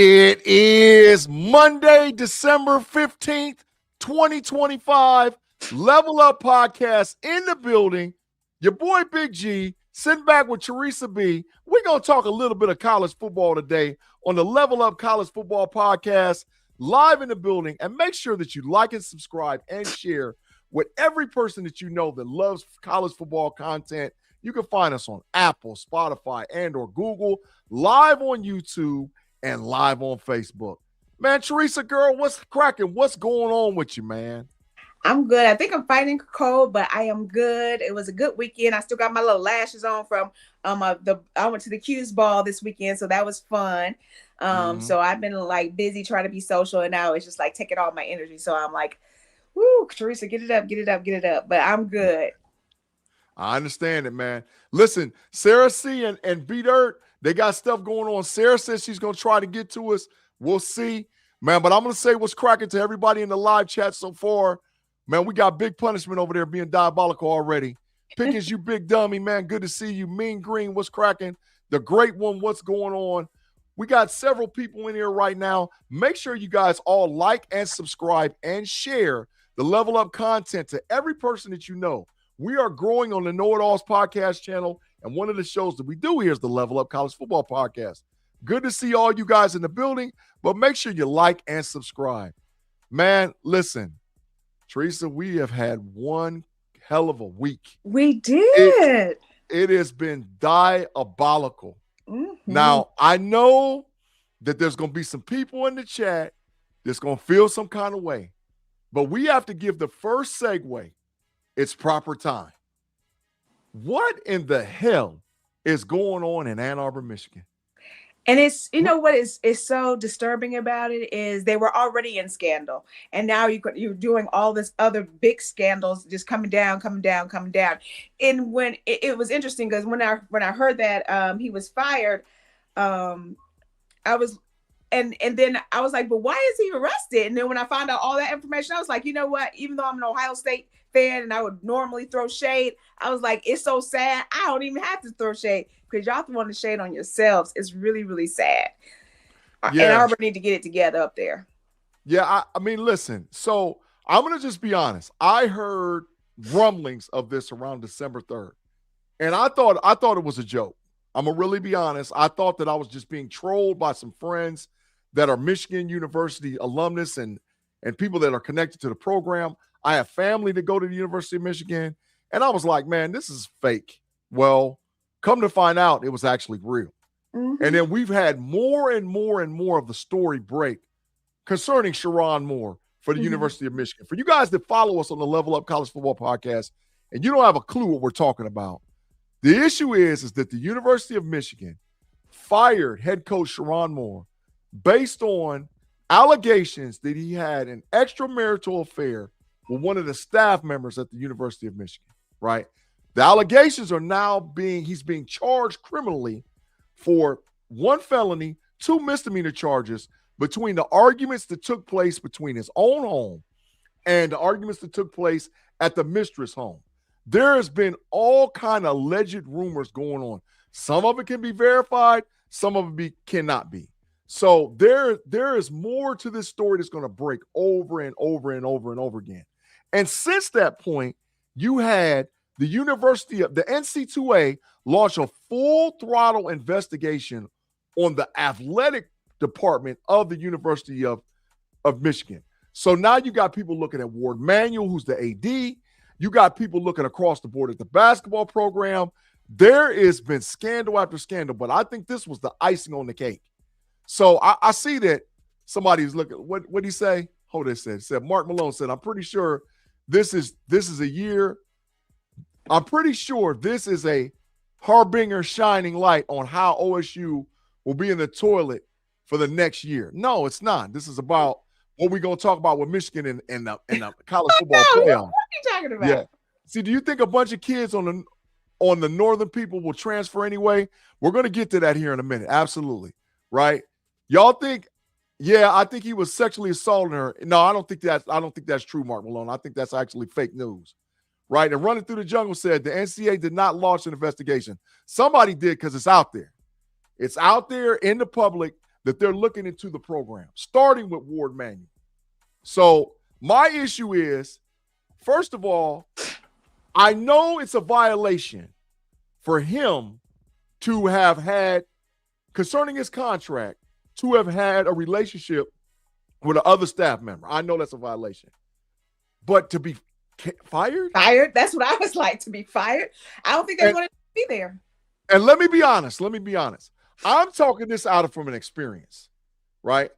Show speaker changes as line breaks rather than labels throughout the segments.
It is Monday, December 15th, 2025. Level Up Podcast in the building. Your boy Big G sitting back with Theresa-B. We're going to talk a little bit of college football today on the Level Up College Football Podcast, live in the building. And make sure that you like and subscribe and share with every person that you know that loves college football content. You can find us on Apple, Spotify, and or Google, live on YouTube, and live on Facebook. Man, Theresa, girl, what's cracking? What's going on with you, man?
I'm good. I think I'm fighting cold, but I am good. It was a good weekend. I still got my little lashes on from I went to the Q's ball this weekend, so that was fun. So I've been like busy trying to be social, and now it's just like taking all my energy. So I'm like, woo, Theresa, get it up, get it up, get it up. But I'm good.
I understand it, man. Listen, Sarah C and B Dirt, they got stuff going on. Sarah says she's going to try to get to us. We'll see, man. But I'm going to say what's cracking to everybody in the live chat so far. Man, we got Big Punishment over there being diabolical already. Pickens, you big dummy, man. Good to see you. Mean Green, what's cracking? The Great One, what's going on? We got several people in here right now. Make sure you guys all like and subscribe and share the Level Up content to every person that you know. We are growing on the KnoItAllz podcast channel, and one of the shows that we do here is the Level Up College Football Podcast. Good to see all you guys in the building, but make sure you like and subscribe. Man, listen, Theresa, we have had one hell of a week.
We did.
It has been diabolical. Now, I know that there's going to be some people in the chat that's going to feel some kind of way, but we have to give the first segue its proper time. What in the hell is going on in Ann Arbor, Michigan?
And it's, you know what is so disturbing about it is they were already in scandal. And now you're doing all this other big scandals just coming down. And when it was interesting because when I heard that he was fired, I was and then I was like, but why is he arrested? And then when I found out all that information, I was like, you know what? Even though I'm an Ohio State fan and I would normally throw shade, I was like, it's so sad. I don't even have to throw shade because y'all throwing the shade on yourselves. It's really, really sad. Yeah. And Arbor need to get it together up there.
Yeah, I mean, listen. So I'm gonna just be honest. I heard rumblings of this around December 3rd, and I thought it was a joke. I'm gonna really be honest. I thought that I was just being trolled by some friends that are Michigan University alumnus and people that are connected to the program. I have family to go to the University of Michigan, and I was like, man, this is fake. Well, come to find out, it was actually real. And then we've had more and more and more of the story break concerning Sherrone Moore for the University of Michigan. For you guys that follow us on the Level Up College Football Podcast, and you don't have a clue what we're talking about, the issue is that the University of Michigan fired head coach Sherrone Moore based on allegations that he had an extramarital affair with one of the staff members at the University of Michigan, right? The allegations are now he's being charged criminally for 1 felony, 2 misdemeanor charges between the arguments that took place between his own home and the arguments that took place at the mistress' home. There has been all kind of alleged rumors going on. Some of it can be verified, some of it cannot be. So there is more to this story that's going to break over and over and over and over again. And since that point, you had the NC2A launch a full throttle investigation on the athletic department of the University of Michigan. So now you got people looking at Ward Manuel, who's the AD. You got people looking across the board at the basketball program. There has been scandal after scandal, but I think this was the icing on the cake. So I see that somebody's looking. What did he say? Hold it said Mark Malone said, I'm pretty sure this is a year. I'm pretty sure this is a harbinger shining light on how OSU will be in the toilet for the next year. No, it's not. This is about what we're going to talk about with Michigan in the college football playoff.
What are you talking about?
Yeah. See, do you think a bunch of kids on the northern people will transfer anyway? We're going to get to that here in a minute. Absolutely. Right? Y'all think, yeah, I think he was sexually assaulting her. No, I don't think that's true, Mark Malone. I think that's actually fake news. Right? And Running Through the Jungle said the NCAA did not launch an investigation. Somebody did because it's out there. It's out there in the public that they're looking into the program, starting with Ward Manuel. So my issue is, first of all, I know it's a violation for him to have had, concerning his contract, to have had a relationship with another staff member. I know that's a violation. But to be fired?
Fired? That's what I was like, to be fired. I don't think they wanted to be there.
And let me be honest. I'm talking this out from an experience, right?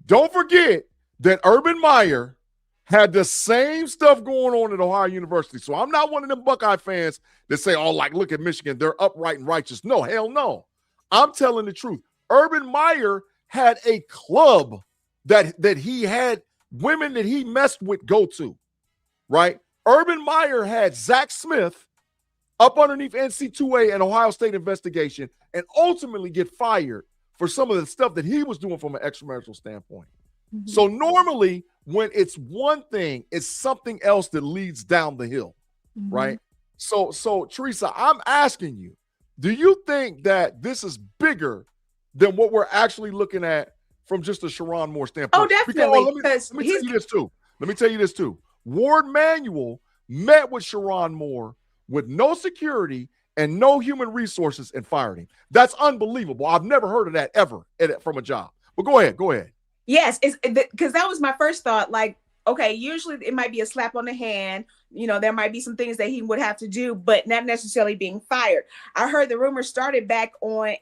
Don't forget that Urban Meyer had the same stuff going on at Ohio University. So I'm not one of them Buckeye fans that say, oh, like, look at Michigan, they're upright and righteous. No, hell no. I'm telling the truth. Urban Meyer had a club that he had women that he messed with go to, right? Urban Meyer had Zach Smith up underneath NC2A and Ohio State investigation and ultimately get fired for some of the stuff that he was doing from an extramarital standpoint. Mm-hmm. So normally when it's one thing, it's something else that leads down the hill, mm-hmm. right? So Theresa, I'm asking you, do you think that this is bigger than what we're actually looking at from just a Sherrone Moore standpoint?
Oh, definitely.
Because let me tell you this too. Let me tell you this too. Ward Manuel met with Sherrone Moore with no security and no human resources and fired him. That's unbelievable. I've never heard of that ever from a job. But go ahead.
Yes, because that was my first thought. Like, okay, usually it might be a slap on the hand. You know, there might be some things that he would have to do, but not necessarily being fired. I heard the rumor started back on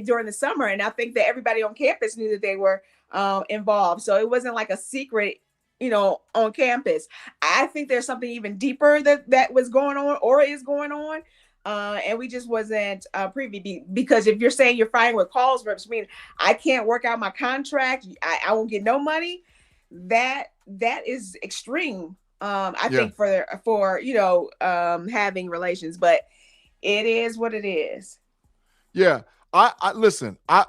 during the summer, and I think that everybody on campus knew that they were involved. So it wasn't like a secret, you know, on campus. I think there's something even deeper that was going on or is going on. And we just wasn't privy, because if you're saying you're firing with cause reps, I mean, I can't work out my contract, I won't get no money. That is extreme. I think for you know, having relations, but it is what it is.
Yeah, I listen. I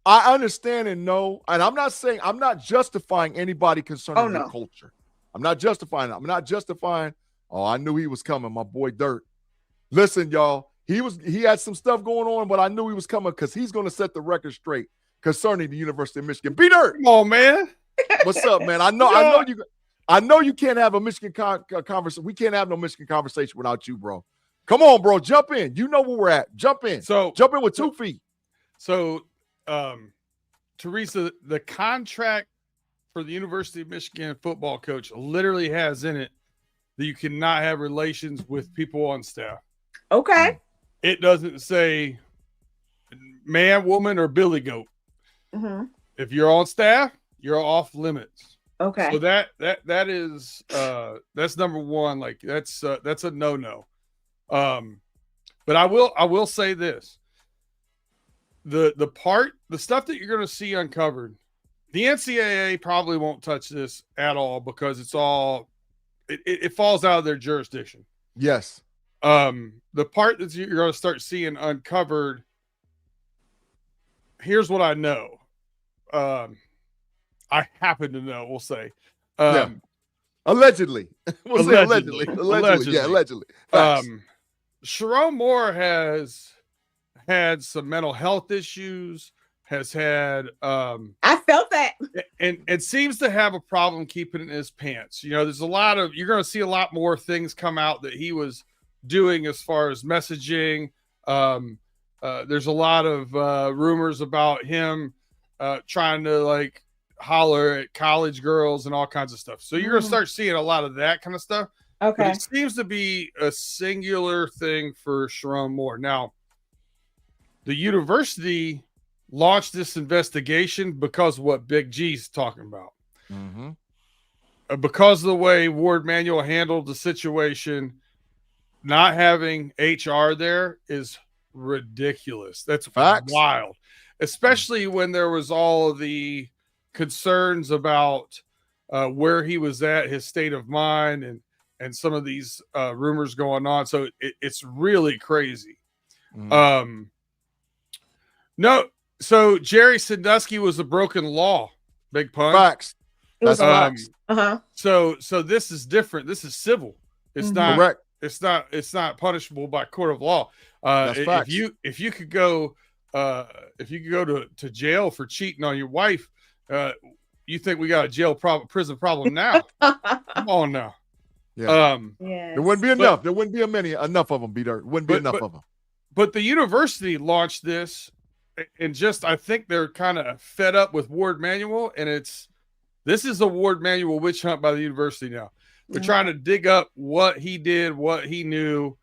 understand and know, and I'm not justifying anybody concerning their culture. I'm not justifying. Oh, I knew he was coming, my boy Dirt. Listen, y'all, he had some stuff going on, but I knew he was coming because he's going to set the record straight concerning the University of Michigan. B Dirt,
come on, man.
What's up, man? I know you can't have a Michigan conversation. We can't have no Michigan conversation without you, bro. Come on, bro, jump in. You know where we're at. Jump in. Jump in with 2 feet.
So, Theresa, the contract for the University of Michigan football coach literally has in it that you cannot have relations with people on staff.
Okay.
It doesn't say man, woman, or billy goat. Mm-hmm. If you're on staff, you're off limits.
Okay.
So that is that's number one. Like that's a no. But I will say this: the stuff that you're going to see uncovered, the NCAA probably won't touch this at all because it falls out of their jurisdiction.
Yes.
The part that you're going to start seeing uncovered, here's what I know. I happen to know, we'll say.
Allegedly. We'll say allegedly. Yeah, allegedly.
Sherrone Moore has had some mental health issues, has had
I felt that.
And it seems to have a problem keeping it in his pants. You know, you're going to see a lot more things come out that he was doing as far as messaging. There's a lot of rumors about him trying to like holler at college girls and all kinds of stuff. So you're going to start seeing a lot of that kind of stuff.
Okay.
But it seems to be a singular thing for Sherrone Moore. Now, the university launched this investigation because of what Big G's talking about. Mm-hmm. Because of the way Ward Manuel handled the situation, not having HR there is ridiculous. That's
facts.
Wild. Especially when there was all of the concerns about where he was at, his state of mind, and some of these rumors going on. So it's really crazy. Mm. So Jerry Sandusky was a broken law. Big pun.
Facts.
That's
So this is different. This is civil. It's not correct. It's not punishable by court of law. If you could go if you could go to jail for cheating on your wife, you think we got a prison problem now? Come on now.
Yeah.
Yes.
There wouldn't be enough. There wouldn't be enough of them, B-Dirt. Wouldn't be enough of them.
But the university launched this, and just I think they're kind of fed up with Ward Manuel, and this is a Ward Manuel witch hunt by the university now. They're trying to dig up what he did, what he knew,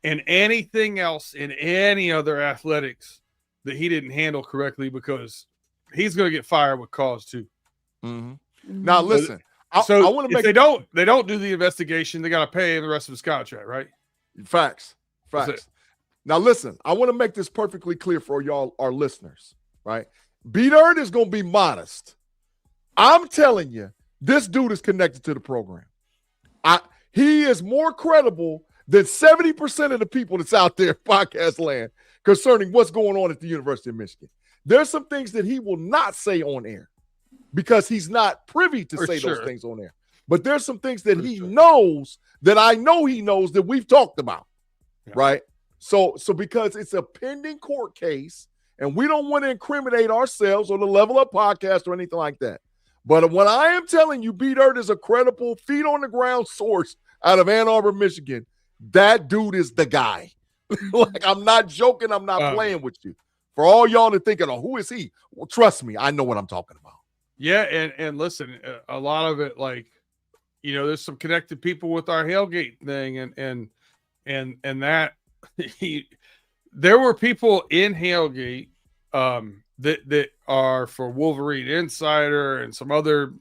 and anything else in any other athletics that he didn't handle correctly, because he's going to get fired with cause too.
Mm-hmm. Now listen, I want to make
they don't do the investigation, they got to pay him the rest of his contract, right?
Facts. Now listen, I want to make this perfectly clear for y'all, our listeners, right? B-Dirt is going to be modest. I'm telling you, this dude is connected to the program. He is more credible than 70% of the people that's out there in podcast land concerning what's going on at the University of Michigan. There's some things that he will not say on air because he's not privy to say those things on air. But there's some things that he knows that I know he knows that we've talked about, right? So because it's a pending court case and we don't want to incriminate ourselves or the Level Up podcast or anything like that. But when I am telling you B-Dirt is a credible, feet on the ground source out of Ann Arbor, Michigan, that dude is the guy. Like, I'm not joking. I'm not playing with you. For all y'all that thinking, oh, who is he? Well, trust me, I know what I'm talking about.
Yeah, and listen, a lot of it, like, there's some connected people with our Hellgate thing, and that there were people in Hellgate that are for Wolverine Insider and some other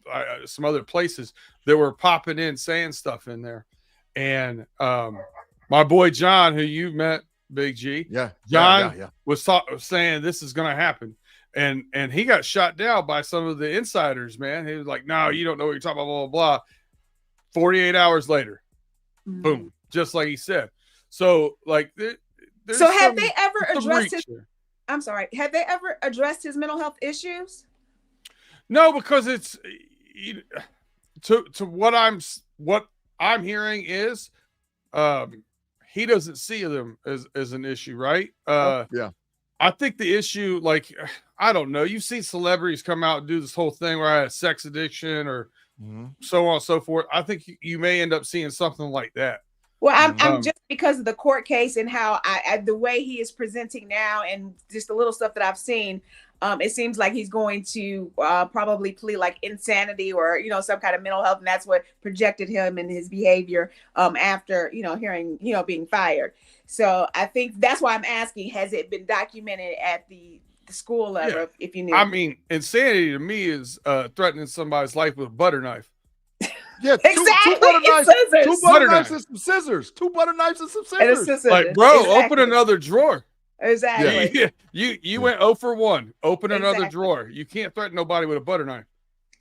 places that were popping in saying stuff in there, and my boy John, who you met, Big G, John was saying this is going to happen, and he got shot down by some of the insiders. Man, he was like, "No, you don't know what you're talking about." Blah blah blah. 48 hours later, boom, just like he said. So like,
so have they ever addressed his? I'm sorry. Have they ever addressed his mental health issues?
No, because it's to what I'm hearing is he doesn't see them as an issue, right? I think the issue, like, I don't know. You've seen celebrities come out and do this whole thing where I had a sex addiction or so on and so forth. I think you may end up seeing something like that.
Well, I'm just because of the court case and how the way he is presenting now and just the little stuff that I've seen, it seems like he's going to probably plead like insanity or, some kind of mental health. And that's what projected him in his behavior after, hearing, being fired. So I think that's why I'm asking, has it been documented at the school level, if you knew?
I mean, insanity to me is threatening somebody's life with a butter knife.
Yeah,
exactly.
Two butter knives and some scissors. Two butter knives and some scissors.
Like, bro, open another drawer.
Exactly.
Yeah. You went 0 for 1. Open another drawer. You can't threaten nobody with a butter knife.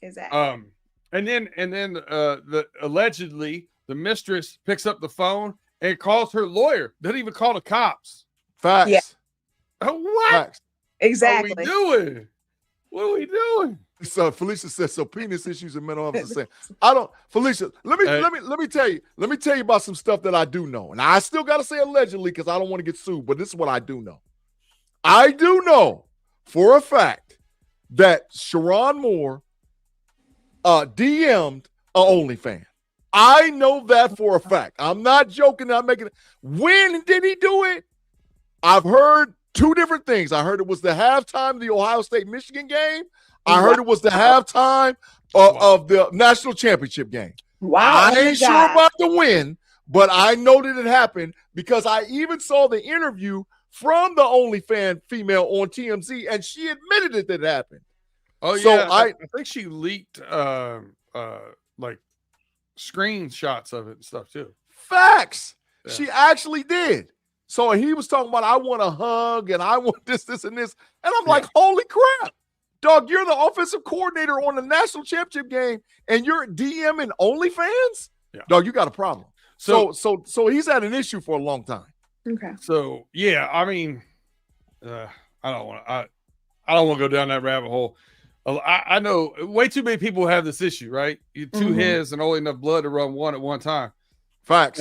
Exactly.
And then allegedly the mistress picks up the phone and calls her lawyer. Doesn't even call the cops.
Facts.
Yeah.
What?
Facts.
Exactly.
What are we doing? What are we doing?
So Felicia says, so penis issues and mental health is the same. I don't, Felicia, let me tell you about some stuff that I do know. And I still got to say allegedly because I don't want to get sued, but this is what I do know. I do know for a fact that Sharon Moore DM'd a OnlyFans. I know that for a fact. I'm not joking. I'm making it. When did he do it? I've heard two different things. I heard it was the halftime of the Ohio State-Michigan game. I heard it was the halftime of the national championship game.
Wow.
I ain't sure about the win, but I know that it happened because I even saw the interview from the OnlyFans female on TMZ, and she admitted that it happened.
Oh,
so
yeah. I think she leaked like screenshots of it and stuff too.
Facts. Yeah. She actually did. So he was talking about, I want a hug and I want this, and this. And I'm like, holy crap. Dog, you're the offensive coordinator on the national championship game and you're DMing OnlyFans? Yeah. Dog, you got a problem. So he's had an issue for a long time.
Okay.
So, yeah, I mean, I don't want to go down that rabbit hole. I know way too many people have this issue, right? You two heads and only enough blood to run one at one time. Facts.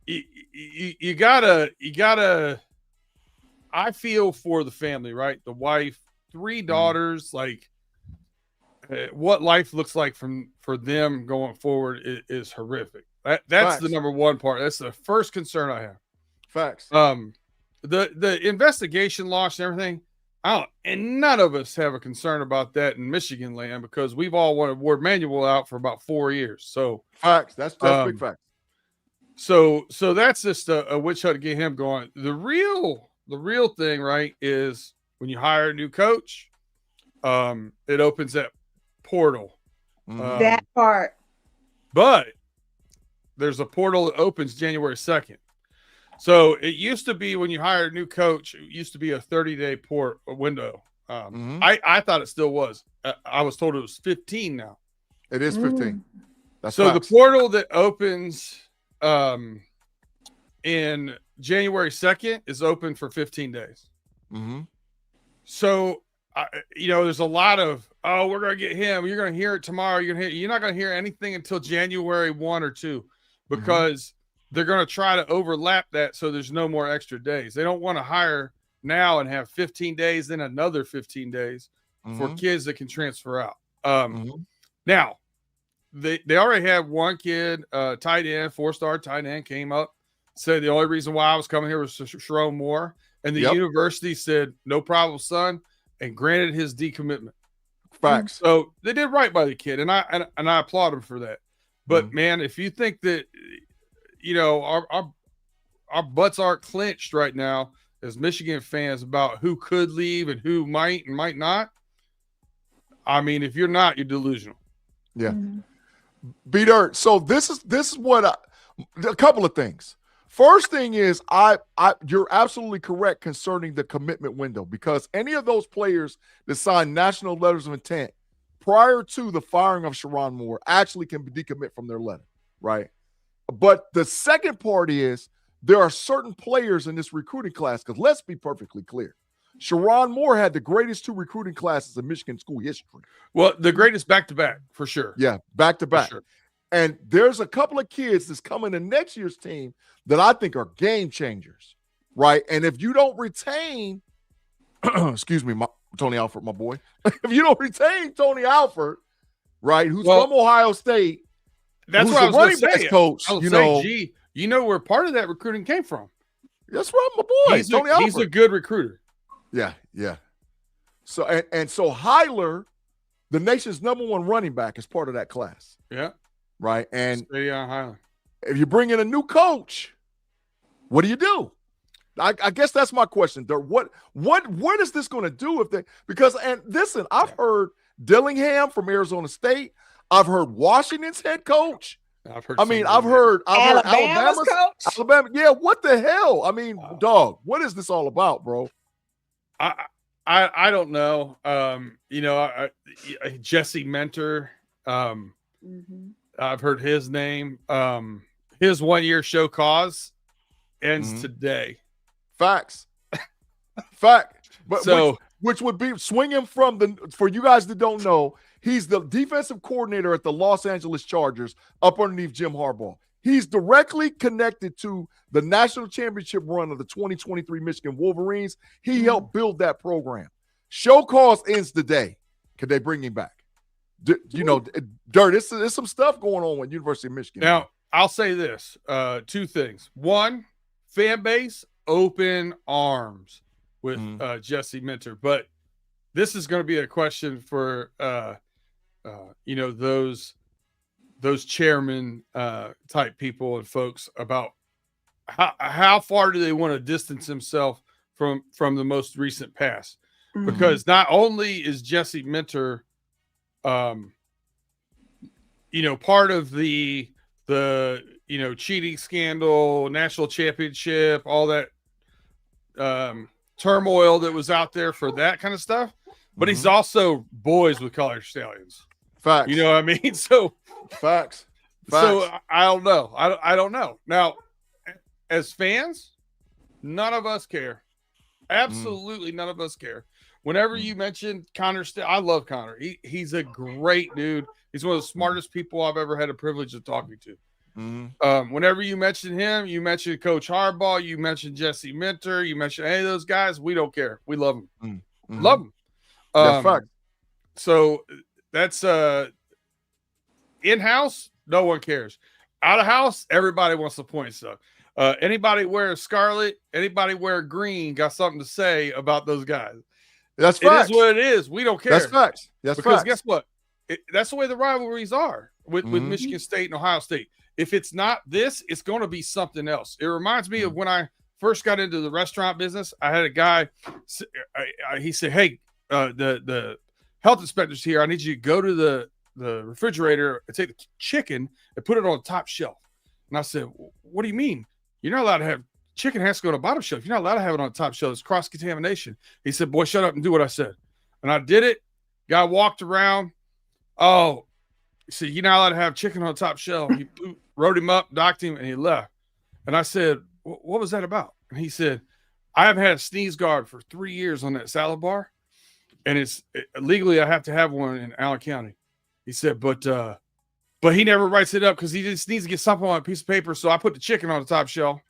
You gotta. I feel for the family, right? The wife, 3 daughters, like what life looks like for them going forward is horrific. That's
Facts.
the number one part. That's the first concern I have.
Facts.
The investigation launched and everything. And none of us have a concern about that in Michigan land because we've all wanted Ward Manuel out for about 4 years. So
facts. That's big facts.
So that's just a witch hunt to get him going. The real thing, right, is when you hire a new coach, it opens that portal.
That part.
But there's a portal that opens January 2nd. So it used to be when you hired a new coach, it used to be a 30-day window. I thought it still was. I was told it was 15 now.
It is 15. That's
so
facts.
the portal that opens in January 2nd is open for 15 days. So, there's a lot of, we're going to get him. You're going to hear it tomorrow. You're not going to hear anything until January 1 or 2 because they're going to try to overlap that so there's no more extra days. They don't want to hire now and have 15 days, then another 15 days for kids that can transfer out. Now, they already have one kid, tight end, 4-star tight end, came up, said the only reason why I was coming here was to show more. And the university said, no problem, son, and granted his decommitment.
Facts.
So they did right by the kid, and I applaud him for that. But man, if you think that our butts aren't clenched right now as Michigan fans about who could leave and who might and might not, I mean, if you're not, you're delusional.
Yeah. B-Dirt. So this is what a couple of things. First thing is you're absolutely correct concerning the commitment window because any of those players that signed national letters of intent prior to the firing of Sherron Moore actually can decommit from their letter, right? But the second part is there are certain players in this recruiting class because let's be perfectly clear. Sherron Moore had the greatest 2 recruiting classes in Michigan school history.
Well, the greatest back-to-back for sure.
Yeah, back-to-back.
Sure.
And there's a couple of kids that's coming in next year's team that I think are game changers, right? And if you don't retain, excuse me, Tony Alford, my boy. If you don't retain Tony Alford, right, who's from Ohio State,
that's
who's
what I was
running
going to
backs
say.
coach,
Gee, you know where part of that recruiting came from.
That's right, my boy. Tony Alford.
He's a good recruiter.
Yeah. So and so Hyler, the nation's #1 running back, is part of that class.
Yeah.
Right. And
Hyler.
If you bring in a new coach, what do you do? I guess that's my question. What is this going to do if they and listen, I've heard Dillingham from Arizona State. I've heard Washington's head coach.
I've heard
Alabama's coach.
Alabama. Yeah, what the hell? I mean, dog, what is this all about, bro?
I don't know. Jesse Mentor. I've heard his name. His 1-year show cause ends today.
Facts. Fact. But
so
which would be swinging from for you guys that don't know, he's the defensive coordinator at the Los Angeles Chargers up underneath Jim Harbaugh. He's directly connected to the national championship run of the 2023 Michigan Wolverines. He helped build that program. Show cause ends today. Could they bring him back? Dirt, there's some stuff going on with University of Michigan.
Now, I'll say this, 2 things. 1, fan base, open arms with Jesse Mentor. But this is going to be a question for, those chairman type people and folks about how far do they want to distance themselves from the most recent past? Because not only is Jesse Mentor, part of the cheating scandal, national championship, all that turmoil that was out there for that kind of stuff, but he's also boys with college stallions.
Facts.
You know what I mean? So
facts.
So I don't know. I don't know. Now, as fans, none of us care. Absolutely none of us care. Whenever you mention Connor, I love Connor. He's a great dude. He's one of the smartest people I've ever had the privilege of talking to. Whenever you mention him, you mention Coach Harbaugh, you mention Jesse Minter, you mention any of those guys, we don't care. We love them. Love them.
That's fact.
So that's in-house, no one cares. Out of house, everybody wants to point stuff. Anybody wear scarlet, anybody wear green, got something to say about those guys.
That's facts.
It is what it is. We don't care.
That's facts. That's
because
facts.
guess what? That's the way the rivalries are with Michigan State and Ohio State. If it's not this, it's going to be something else. It reminds me of when I first got into the restaurant business. I had a guy, he said, hey, the health inspector's here. I need you to go to the refrigerator and take the chicken and put it on the top shelf. And I said, what do you mean? You're not allowed to have chicken has to go on the bottom shelf. You're not allowed to have it on the top shelf. It's cross-contamination. He said, boy, shut up and do what I said. And I did it. Guy walked around. Oh, he said, you're not allowed to have chicken on the top shelf. He wrote him up, docked him, and he left. And I said, what was that about? And he said, I have had a sneeze guard for 3 years on that salad bar. And legally I have to have one in Allen County. He said, but he never writes it up because he just needs to get something on a piece of paper. So I put the chicken on the top shelf.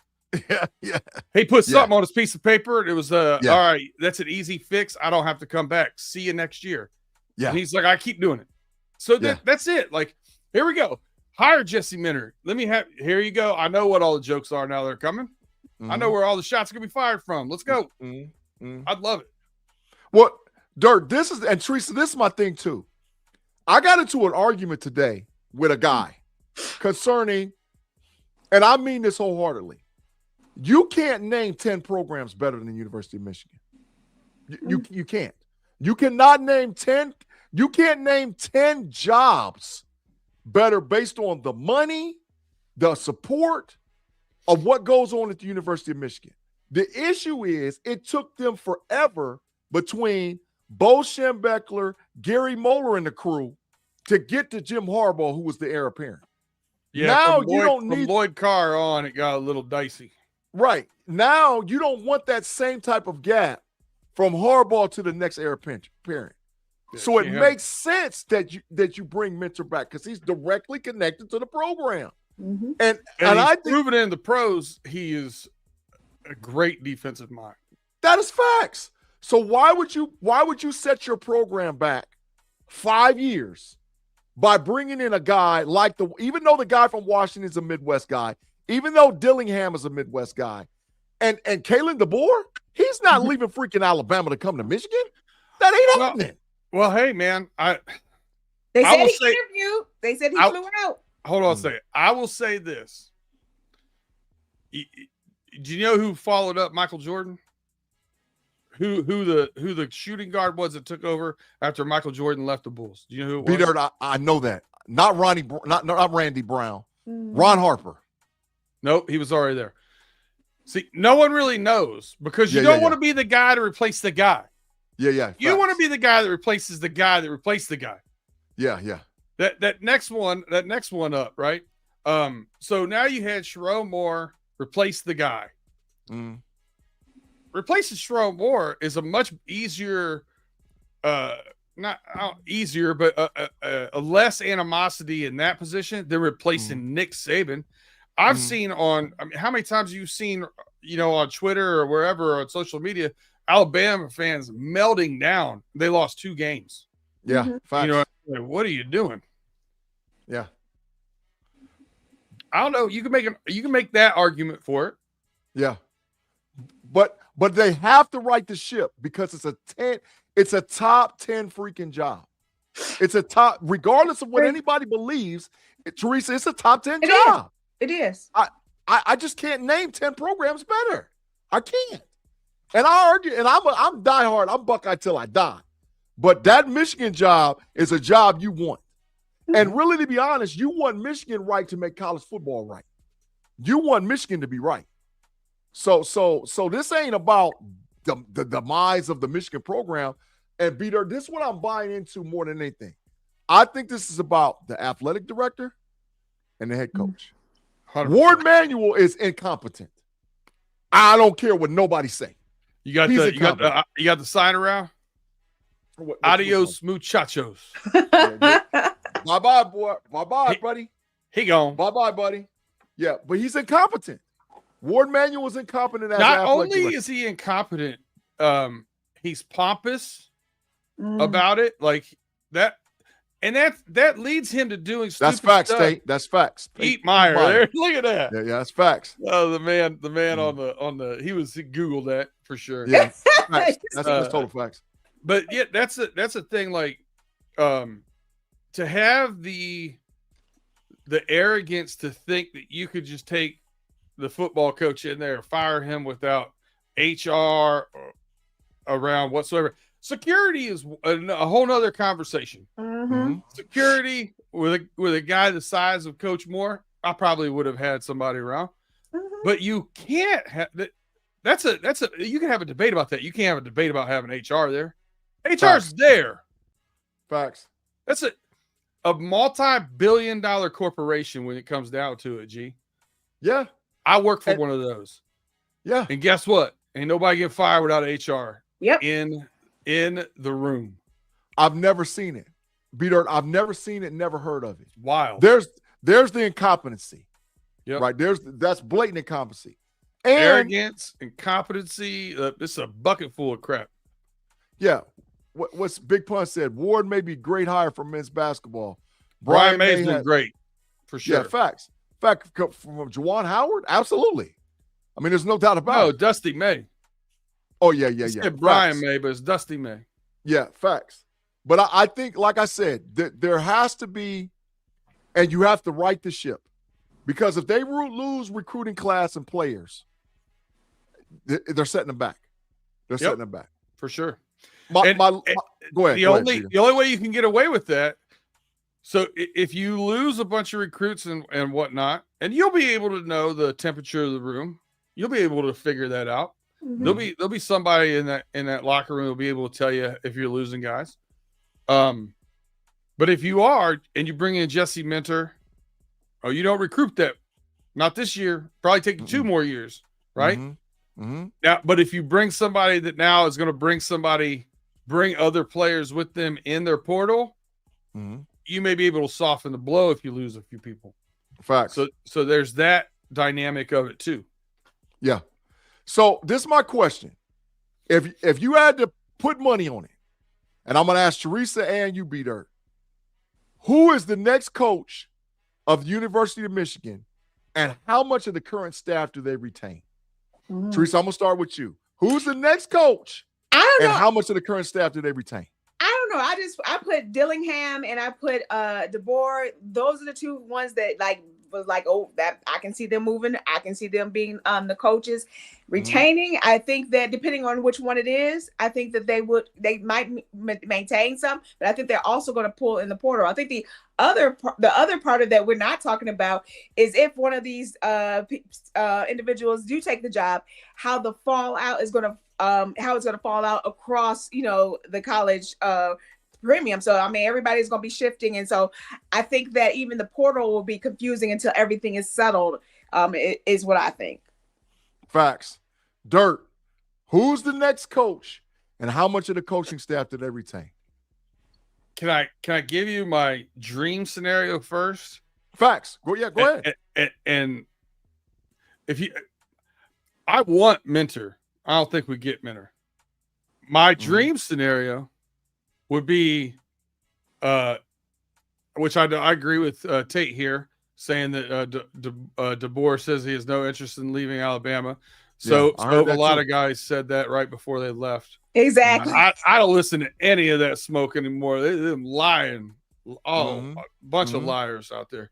Yeah.
He put something on his piece of paper. And it was, all right, that's an easy fix. I don't have to come back. See you next year.
Yeah.
And he's like, I keep doing it. So that's it. Like, here we go. Hire Jesse Minter. Here you go. I know what all the jokes are now they're coming. I know where all the shots are going to be fired from. Let's go. I'd love it.
Well, Dirk, and Theresa, this is my thing too. I got into an argument today with a guy concerning, and I mean this wholeheartedly, you can't name 10 programs better than the University of Michigan. You can't. You cannot name 10. You can't name 10 jobs better based on the money, the support of what goes on at the University of Michigan. The issue is it took them forever between Bo Schembechler, Gary Moeller, and the crew to get to Jim Harbaugh, who was the heir apparent.
Yeah,
now
you don't need Lloyd Carr on. It got a little dicey.
Right. Now you don't want that same type of gap from Harbaugh to the next heir apparent. Yeah, so it makes sense that you bring Minter back because he's directly connected to the program. And I think
proven in the pros, he is a great defensive mind.
That is facts. So why would you set your program back 5 years by bringing in a guy like even though the guy from Washington is a Midwest guy, even though Dillingham is a Midwest guy, and Kalen DeBoer, he's not leaving freaking Alabama to come to Michigan. That ain't happening.
Well, hey man,
they said he interviewed. They said he flew out.
Hold on a second. I will say this. Do you know who followed up Michael Jordan? Who the shooting guard was that took over after Michael Jordan left the Bulls? Do you know who it was?
I know that. Not Randy Brown. Ron Harper.
Nope, he was already there. See, no one really knows because you don't want to be the guy to replace the guy.
Yeah.
You want to be the guy that replaces the guy that replaced the guy.
Yeah.
That next one up, right? So now you had Sherrone Moore replace the guy. Replacing Sherrone Moore is a much easier, not easier, but a less animosity in that position than replacing Nick Saban. I've seen how many times you've seen, on Twitter or wherever on social media, Alabama fans melting down. They lost 2 games.
Yeah.
What are you doing?
Yeah.
I don't know. You can make that argument for it.
Yeah. But they have to right the ship because it's a top 10 freaking job. It's a top, regardless of what anybody believes, Theresa, it's a top 10 job.
It is.
I just can't name 10 programs better. I can't. And I argue, and I'm diehard. I'm Buckeye till I die. But that Michigan job is a job you want. And really, to be honest, you want Michigan right to make college football right. You want Michigan to be right. So this ain't about the demise of the Michigan program. And Peter, this is what I'm buying into more than anything. I think this is about the athletic director and the head coach. 100%. Ward Manuel is incompetent. I don't care what nobody say.
You got the sign around. Adios, muchachos.
Bye-bye, boy. Bye-bye, buddy.
He gone.
Bye-bye, buddy. Yeah, but he's incompetent. Ward Manuel was incompetent as
Not
an athletic
only
director.
is he incompetent, he's pompous
Mm.
about it, like that, and that leads him to doing stupid
That's facts,
stuff.
Tate. That's facts.
Eat Meyer. There, look at that.
Yeah, that's facts.
Oh, the man on the he Googled that for sure.
Yeah, facts. That's total facts.
But yeah, that's a thing. Like, to have the arrogance to think that you could just take the football coach in there, fire him without HR around whatsoever. Security is a whole nother conversation.
Mm-hmm.
Security with a guy the size of Coach Moore, I probably would have had somebody around.
Mm-hmm.
But you can't have that. You can have a debate about that. You can't have a debate about having HR there. HR's there.
Facts.
That's a multi-billion-dollar corporation when it comes down to it, G.
Yeah.
I work for one of those.
Yeah.
And guess what? Ain't nobody get fired without HR.
Yep.
In the room.
I've never seen it. B-Dirt, I've never seen it, never heard of it.
Wild.
There's the incompetency.
Yep.
Right. That's blatant incompetency. And
arrogance, incompetency. It's a bucket full of crap.
Yeah. What's Big Pun said, Ward may be great hire for men's basketball.
Brian May's been great. For sure.
Yeah, facts. Fact from Juwan Howard? Absolutely. I mean, there's no doubt about
it.
Oh,
Dusty May.
Oh, yeah.
Said Brian May, but it's Dusty May.
Yeah, facts. But I think, like I said, there has to be, and you have to right the ship. Because if they lose recruiting class and players, they're setting them back. They're setting them back.
For sure.
Go ahead.
The only way you can get away with that, so if you lose a bunch of recruits and whatnot, and you'll be able to know the temperature of the room, you'll be able to figure that out. Mm-hmm. There'll be somebody in that locker room who'll be able to tell you if you're losing guys. But if you are and you bring in Jesse Minter, or you don't recruit that, not this year, probably take you 2 more years, right?
Mm-hmm. Mm-hmm.
Now, but if you bring somebody that now is going to bring other players with them in their portal, you may be able to soften the blow if you lose a few people.
Facts.
So there's that dynamic of it too.
Yeah. So this is my question. If you had to put money on it, and I'm going to ask Theresa and you, B-Dirt, who is the next coach of the University of Michigan, and how much of the current staff do they retain? Theresa, I'm going to start with you. Who's the next coach?
I don't know.
And how much of the current staff do they retain?
I don't know. I put Dillingham and I put DeBoer. Those are the 2 ones that was like, oh, that I can see them moving. I can see them being the coaches. Retaining, I think that depending on which one it is, I think that they might maintain some, but I think they're also going to pull in the portal. I think the other part of that we're not talking about is if one of these individuals do take the job, how the fallout is going to how it's going to fall out across the college premium. So I mean, everybody's going to be shifting, and so I think that even the portal will be confusing until everything is settled. Is what I think.
Facts. Dirt. Who's the next coach, and how much of the coaching staff did they retain?
Can I give you my dream scenario first?
Facts. Go ahead.
And if I want Minter. I don't think we get Minter. My dream scenario would be, which I agree with Tate here, saying that DeBoer says he has no interest in leaving Alabama. So a lot of guys said that right before they left.
Exactly.
I don't listen to any of that smoke anymore. They're lying. A bunch of liars out there.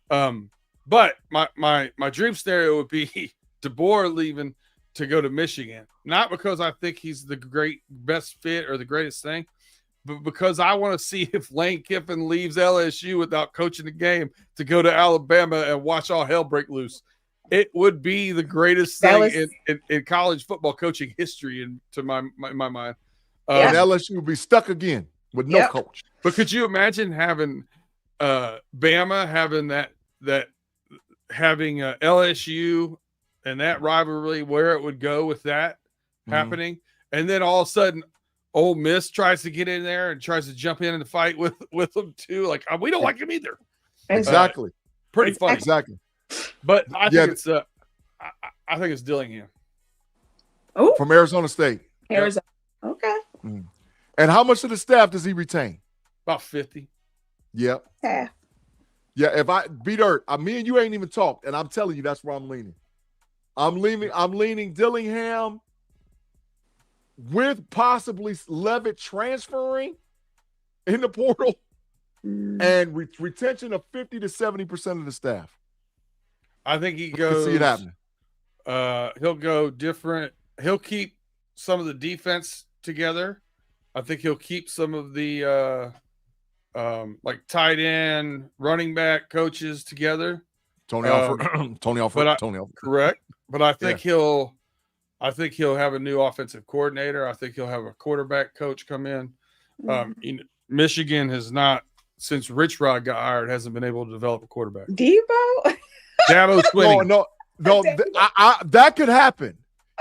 But my dream scenario would be DeBoer leaving to go to Michigan, not because I think he's the best fit or the greatest thing, but because I want to see if Lane Kiffin leaves LSU without coaching the game to go to Alabama and watch all hell break loose. It would be the greatest thing in college football coaching history, in my mind.
And LSU would be stuck again with no coach.
But could you imagine having Bama having LSU and that rivalry, where it would go with that happening, and then all of a sudden, Ole Miss tries to get in there and tries to jump in and fight with them too. Like, we don't like him either.
Exactly.
Pretty funny.
Exactly.
But I
Yeah.
think it's I think it's Dillingham.
Oh,
From Arizona State.
Arizona. Okay.
And how much of the staff does he retain?
About 50.
Yep.
Half.
Yeah, if I beat Dirt, me and you ain't even talked, and I'm telling you that's where I'm leaning. I'm leaning Dillingham with possibly Levitt transferring in the portal and retention of 50 to 70% of the staff.
I think he
I
goes.
can see it happening.
He'll go different. He'll keep some of the defense together. I think he'll keep some of the like tight end, running back coaches together.
Tony Alford. Tony Alford.
Correct. But I think he'll have a new offensive coordinator. I think he'll have a quarterback coach come in. Michigan has not, since Rich Rod got hired, hasn't been able to develop a quarterback.
Debo?
Dabo Swinney.
No. That could happen.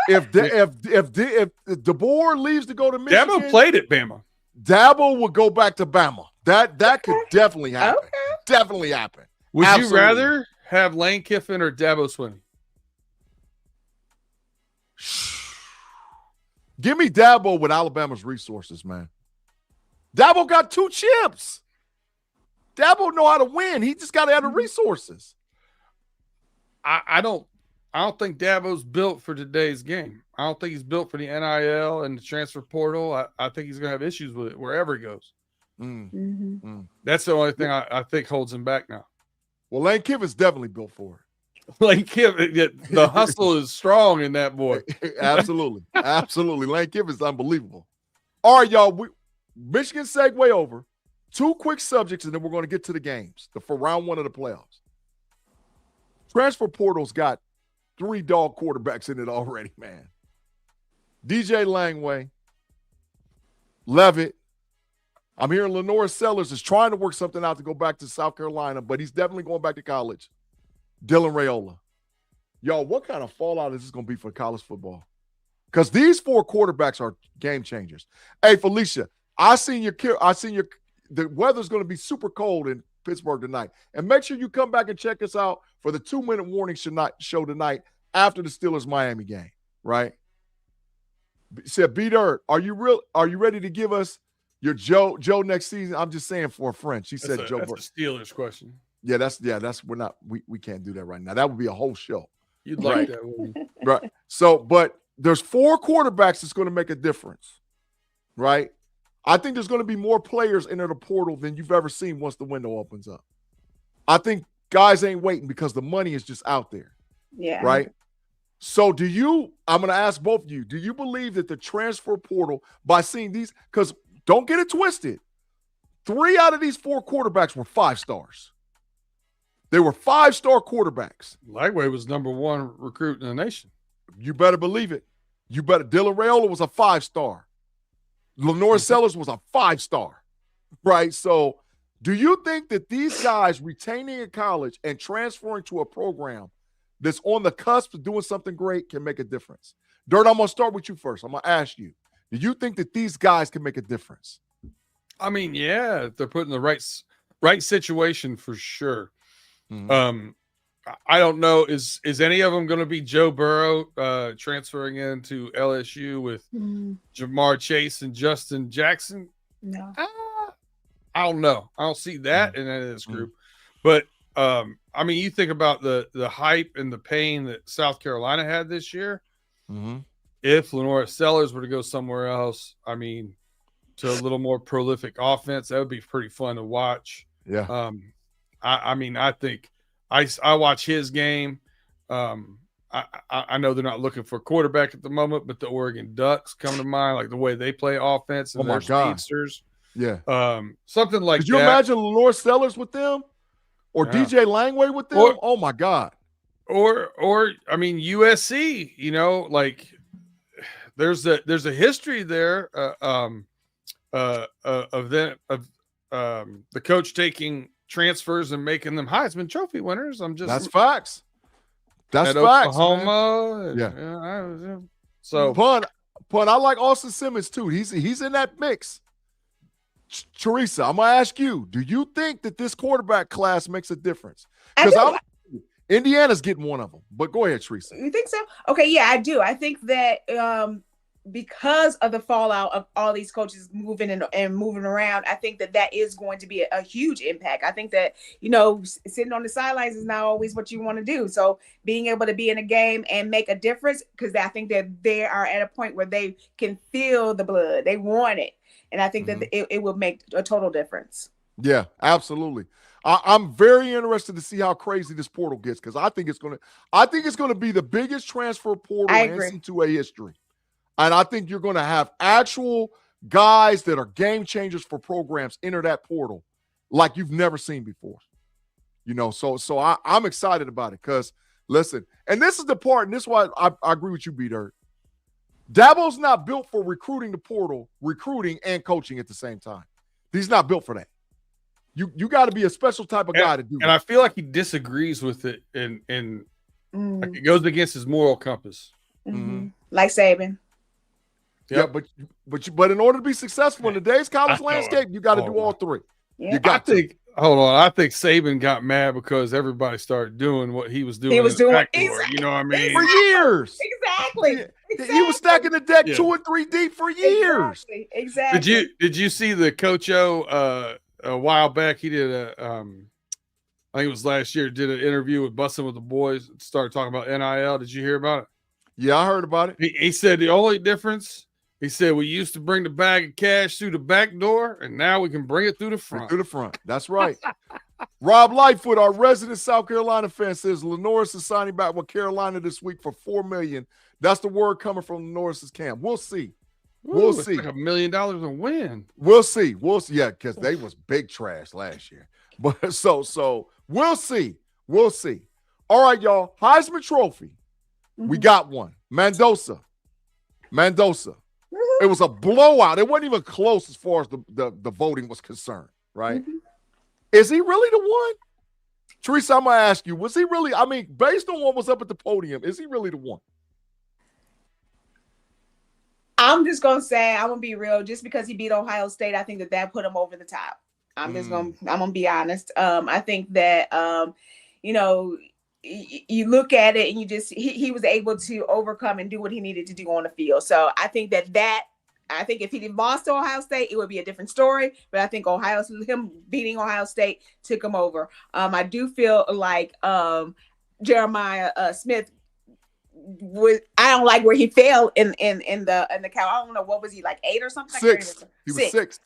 If DeBoer leaves to go to Michigan,
Dabo played at Bama.
Dabo will go back to Bama. That could definitely happen.
Okay.
Definitely happen.
Would
Absolutely.
you rather have Lane Kiffin or Dabo Swinney?
Give me Dabo with Alabama's resources, man. Dabo got 2 chips. Dabo know how to win. He just got to have the resources.
I don't think Dabo's built for today's game. I don't think he's built for the NIL and the transfer portal. I think he's going to have issues with it wherever he goes. That's the only thing I think holds him back now.
Well, Lane Kiffin's definitely built for it.
Lane Kiffin, the hustle is strong in that boy.
Absolutely. Absolutely. Lane Kiffin's unbelievable. All right, y'all. Michigan segue over. 2 quick subjects, and then we're going to get to the games for round 1 of the playoffs. Transfer portal's got 3 dog quarterbacks in it already, man. DJ Langway, Levitt. I'm hearing Lenora Sellers is trying to work something out to go back to South Carolina, but he's definitely going back to college. Dylan Raiola. Y'all, what kind of fallout is this going to be for college football? Because these 4 quarterbacks are game changers. Hey, Felicia, the weather's going to be super cold in Pittsburgh tonight. And make sure you come back and check us out for the 2-minute warning show tonight after the Steelers-Miami game, right? Said, B-Dirt, are you ready to give us your Joe next season? I'm just saying for a friend. She said Joe.
That's a Steelers question.
We can't do that right now. That would be a whole show.
You'd like that, wouldn't you?
Right. So, but there's 4 quarterbacks that's going to make a difference, right? I think there's going to be more players enter the portal than you've ever seen once the window opens up. I think guys ain't waiting because the money is just out there.
Yeah.
Right? So I'm going to ask both of you, do you believe that the transfer portal, by seeing these, because don't get it twisted, 3 out of these 4 quarterbacks were 5 stars. They were 5-star quarterbacks.
Lightweight was #1 recruit in the nation.
You better believe it. Dylan Raiola was a 5-star. Lenora Sellers was a 5-star, right? So do you think that these guys retaining in college and transferring to a program that's on the cusp of doing something great can make a difference? Dirt, I'm going to start with you first. I'm going to ask you, do you think that these guys can make a difference?
I mean, yeah, if they're put in the right situation for sure. I don't know. Is any of them going to be Joe Burrow transferring into LSU with Jamar Chase and Justin Jackson?
No.
I don't know. I don't see that in this group. But I mean, you think about the hype and the pain that South Carolina had this year. If Lenora Sellers were to go somewhere else, I mean, to a little more prolific offense, that would be pretty fun to watch.
Yeah.
I mean, I think I watch his game. I know they're not looking for a quarterback at the moment, but the Oregon Ducks come to mind, like the way they play offense and their speedsters.
Yeah.
Something like that.
Could you imagine Lenore Sellers with them? Or DJ Langway with them? Oh my God.
Or I mean USC, you know, like there's a history there of the coach taking transfers and making them Heisman Trophy winners.
That's facts. That's facts.
Oklahoma.
Yeah.
So
Pun, I like Austin Simmons too. He's in that mix. Theresa, I'm gonna ask you: do you think that this quarterback class makes a difference? Because Indiana's getting one of them. But go ahead, Theresa.
You think so? Okay, yeah, I do. I think that because of the fallout of all these coaches moving and moving around, I think that is going to be a huge impact. I think that, sitting on the sidelines is not always what you want to do. So being able to be in a game and make a difference, because I think that they are at a point where they can feel the blood. They want it. And I think that it will make a total difference.
Yeah, absolutely. I'm very interested to see how crazy this portal gets, because I think it's going to be the biggest transfer portal in NCAA history. And I think you're going to have actual guys that are game changers for programs enter that portal like you've never seen before. So I'm excited about it, because, listen, and this is the part, and this is why I agree with you, B-Dirt. Dabo's not built for recruiting the portal, recruiting and coaching at the same time. He's not built for that. You got to be a special type of guy to do that.
And I feel like he disagrees with it, and like it goes against his moral compass.
Like Saban.
Yep. Yeah, but in order to be successful in today's college landscape, you got to do all three. Yeah.
I think Saban got mad because everybody started doing what he was doing.
He was doing
exactly. You know what I mean?
For years.
Exactly.
He was stacking the deck 2 or 3 deep for years.
Exactly.
Did you see the Coach O a while back? He did I think it was last year, did an interview with Bussin' with the Boys, started talking about NIL. Did you hear about it?
Yeah, I heard about it.
He said the only difference, he said, we used to bring the bag of cash through the back door, and now we can bring it through the front.
Through the front. That's right. Rob Lightfoot, our resident South Carolina fan, says Lenoris is signing back with Carolina this week for $4 million. That's the word coming from Lenoris's camp. We'll see. We'll see.
Like $1 million a win.
We'll see. Yeah, because they was big trash last year. But so we'll see. We'll see. All right, y'all. Heisman Trophy. We got one. Mendoza. It was a blowout. It wasn't even close as far as the voting was concerned, right? Is he really the one? Theresa, I'm going to ask you, was he really, based on what was up at the podium, is he really the one?
I'm just going to say, I'm going to be real. Just because he beat Ohio State, I think that put him over the top. I'm going to be honest. I think that, you look at it and he was able to overcome and do what he needed to do on the field. So I think I think if he didn't lost to Ohio State, it would be a different story. But I think him beating Ohio State took him over. I do feel like Jeremiah Smith I don't like where he fell in the count. I don't know, what was he, like 8 or something?
Sixth. He was sixth.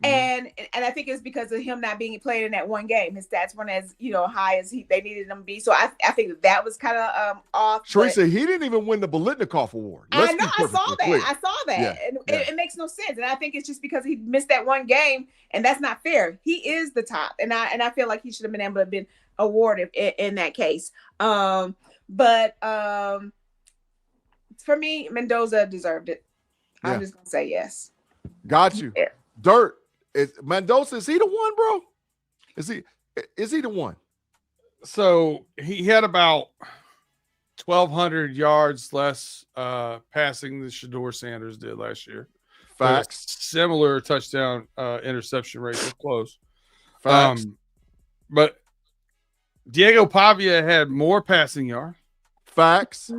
And I think it's because of him not being played in that one game. His stats weren't as high as they needed them to be. So I think that was kind of off.
Theresa, he didn't even win the Biletnikoff Award.
I know, I saw that. Yeah, and it makes no sense. And I think it's just because he missed that one game, and that's not fair. He is the top, and I feel like he should have been able to have been awarded in that case. But for me, Mendoza deserved it. I'm just gonna say yes.
Got you. Yeah. Dirt. Mendoza, is he the one, bro? Is he the one?
So he had about 1,200 yards less passing than Shedeur Sanders did last year.
Facts.
Similar touchdown interception rate. They're close.
Facts.
But Diego Pavia had more passing yards.
Facts.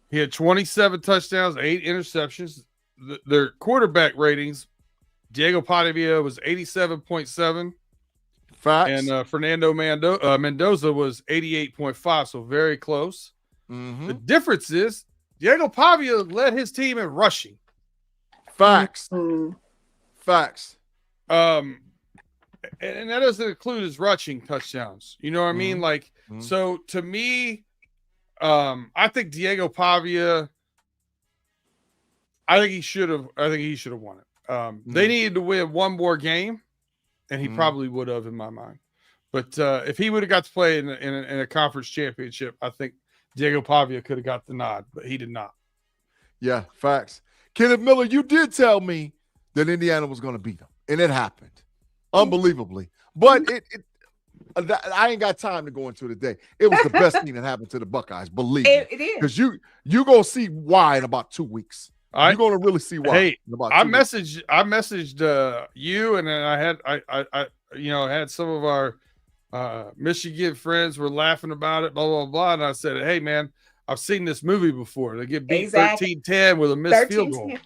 He had 27 touchdowns, 8 interceptions. Their quarterback ratings, Diego Pavia was 87.7.
Facts.
And Fernando Mendoza was 88.5, so very close. The difference is Diego Pavia led his team in rushing.
Facts. Facts.
And that doesn't include his rushing touchdowns. You know what I mean? Like, so to me, I think Diego Pavia, I think he should have won it. They needed to win one more game, and he probably would have, in my mind. But if he would have got to play in a conference championship, I think Diego Pavia could have got the nod, but he did not.
Yeah, facts. Kenneth Miller, you did tell me that Indiana was going to beat them, and it happened, unbelievably. But I ain't got time to go into it today. It was the best thing that happened to the Buckeyes, believe me.
It is.
Because you going to see why in about 2 weeks. You're going to really see why.
Hey,
in about 2
weeks. I messaged you, and then I had some of our Michigan friends were laughing about it, blah, blah, blah. And I said, hey, man, I've seen this movie before. They get beat 13-10 with a missed field goal.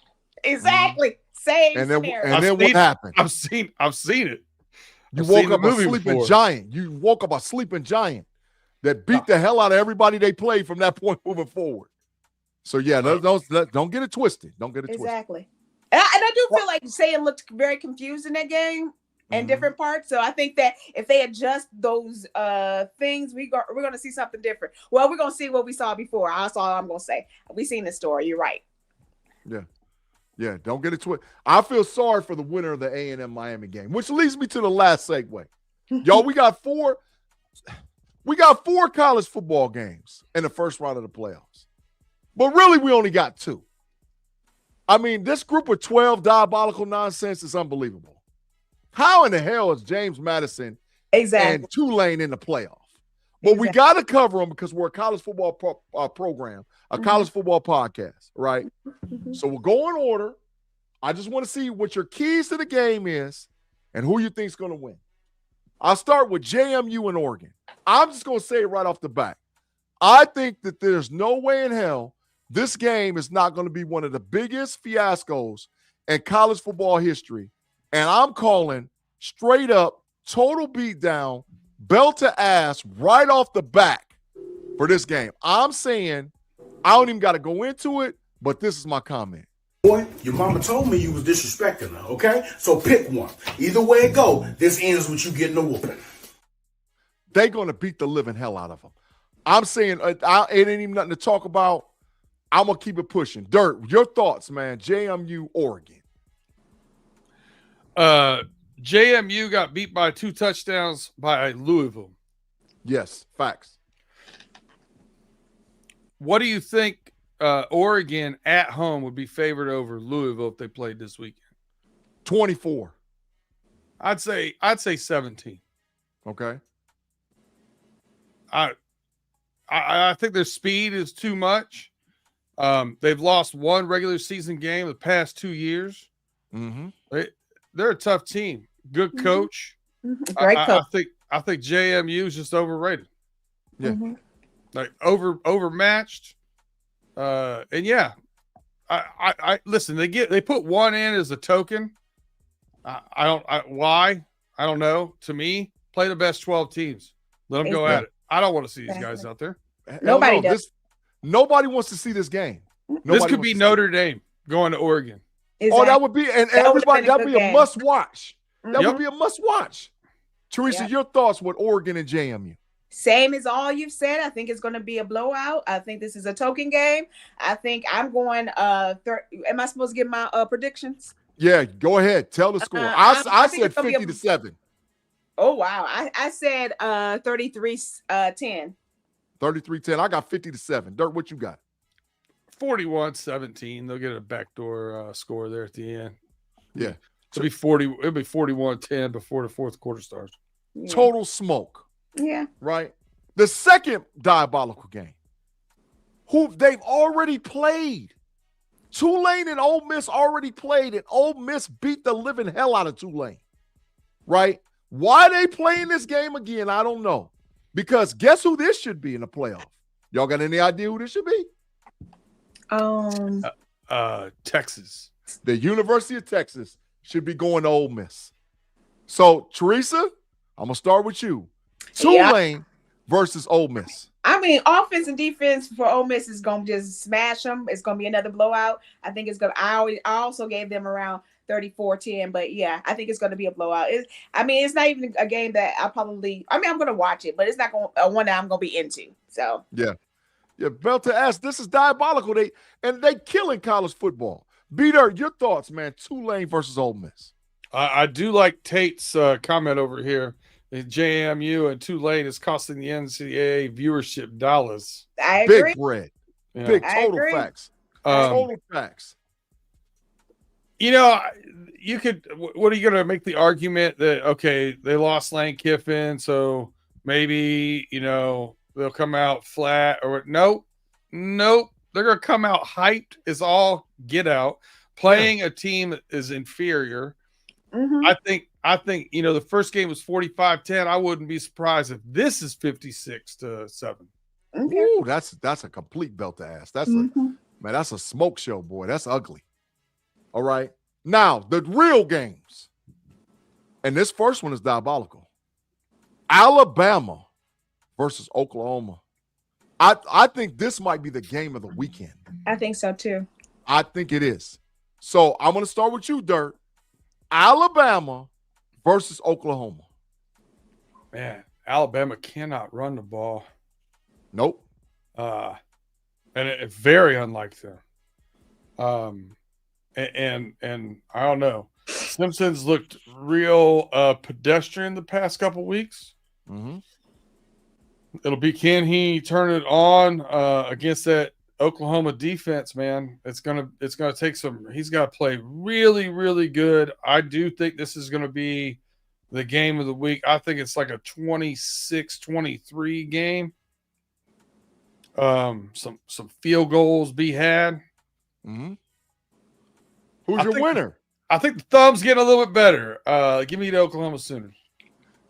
Exactly. Same
And
scenario.
then what happened?
I've seen it.
You woke up a sleeping giant. You woke up a sleeping giant that beat the hell out of everybody they played from that point moving forward. So, yeah, don't get it twisted. Don't get it twisted.
Exactly. And I do feel like Saiyan looked very confused in that game and different parts. So I think that if they adjust those things, we're going to see something different. Well, we're going to see what we saw before. That's all I'm going to say. We've seen the story. You're right.
Yeah. Yeah, don't get it twisted. I feel sorry for the winner of the A&M Miami game, which leads me to the last segue. Y'all, we got four college football games in the first round of the playoffs. But really, we only got 2. I mean, this group of 12 diabolical nonsense is unbelievable. How in the hell is James Madison and Tulane in the playoff? But we got to cover them because we're a college football program, a college football podcast, right? So we'll go in order. I just want to see what your keys to the game is and who you think is going to win. I'll start with JMU and Oregon. I'm just going to say it right off the bat. I think that there's no way in hell this game is not going to be one of the biggest fiascos in college football history. And I'm calling straight up total beatdown, belt to ass right off the back for this game. I'm saying I don't even got to go into it, but this is my comment.
Boy, your mama told me you was disrespecting her, okay? So pick one. Either way it go, this ends with you getting a whooping.
They're going to beat the living hell out of them. I'm saying it ain't even nothing to talk about. I'm going to keep it pushing. Dirt, your thoughts, man. JMU, Oregon.
JMU got beat by 2 touchdowns by Louisville.
Yes, facts.
What do you think Oregon at home would be favored over Louisville if they played this weekend?
24.
I'd say 17.
Okay.
I think their speed is too much. They've lost 1 regular season game the past 2 years.
Mm-hmm.
They're a tough team. Good coach.
Great coach.
I think JMU is just overrated.
Yeah.
Like overmatched. And yeah, I listen. They put 1 in as a token. Why? I don't know. To me, play the best 12 teams. Let them go at it. I don't want to see these guys out there.
Nobody does.
Nobody wants to see this game.
This could be Notre Dame going to Oregon.
Exactly.
Oh, that would be, and everybody, that would be a must watch. That would be a must watch. Teresa, your thoughts with Oregon and JMU?
Same as all you've said. I think it's going to be a blowout. I think this is a token game. I think I'm going. Am I supposed to give my predictions?
Yeah, go ahead. Tell the score. I said 50-7.
Oh wow! I said 33-10.
33-10. I got 50-7. Dirt, what you got?
41-17. They'll get a backdoor score there at the end.
Yeah,
it'll be 41-10 before the fourth quarter starts.
Yeah.
Total smoke.
Yeah.
Right. The second diabolical game, who they've already played. Tulane and Ole Miss already played, and Ole Miss beat the living hell out of Tulane. Right? Why they playing this game again, I don't know. Because guess who this should be in the playoff? Y'all got any idea who this should be?
Texas.
The University of Texas should be going to Ole Miss. So, Teresa, I'm going to start with you. Tulane versus Ole Miss.
I mean, offense and defense for Ole Miss is going to just smash them. It's going to be another blowout. I think it's going to – I also gave them around 34-10, but yeah, I think it's going to be a blowout. It's not even a game that I'm going to watch it, but it's not one that I'm going to be into. So
yeah, belt to ass. This is diabolical. They killing college football. B-Dirt, your thoughts, man. Tulane versus Ole Miss.
I do like Tate's comment over here. JMU and Tulane is costing the NCAA viewership dollars.
I agree.
Big bread.
Yeah.
Big total facts. Total facts.
You could. What are you going to make the argument that okay, they lost Lane Kiffin, so maybe they'll come out flat or nope. They're going to come out hyped as all get out, playing a team that is inferior.
Mm-hmm.
I think I think, the first game was 45-10. I wouldn't be surprised if this is 56-7.
Okay.
Ooh, that's a complete belt to ass. That's
Mhm.
man, that's a smoke show, boy. That's ugly. All right. Now, the real games. And this first one is diabolical. Alabama versus Oklahoma. I think this might be the game of the weekend.
I think so too.
I think it is. So I'm going to start with you, Dirt. Alabama versus Oklahoma.
Man, Alabama cannot run the ball.
Nope.
And it's very unlike them. And I don't know. Simpsons looked real pedestrian the past couple weeks.
Mm-hmm.
It'll be, can he turn it on against that Oklahoma defense, man? It's gonna take some. He's got to play really, really good. I do think this is going to be the game of the week. I think it's like a 26-23 game. Some field goals be had.
Mm-hmm. Who's your winner?
I think the thumb's getting a little bit better. Give me the Oklahoma Sooners.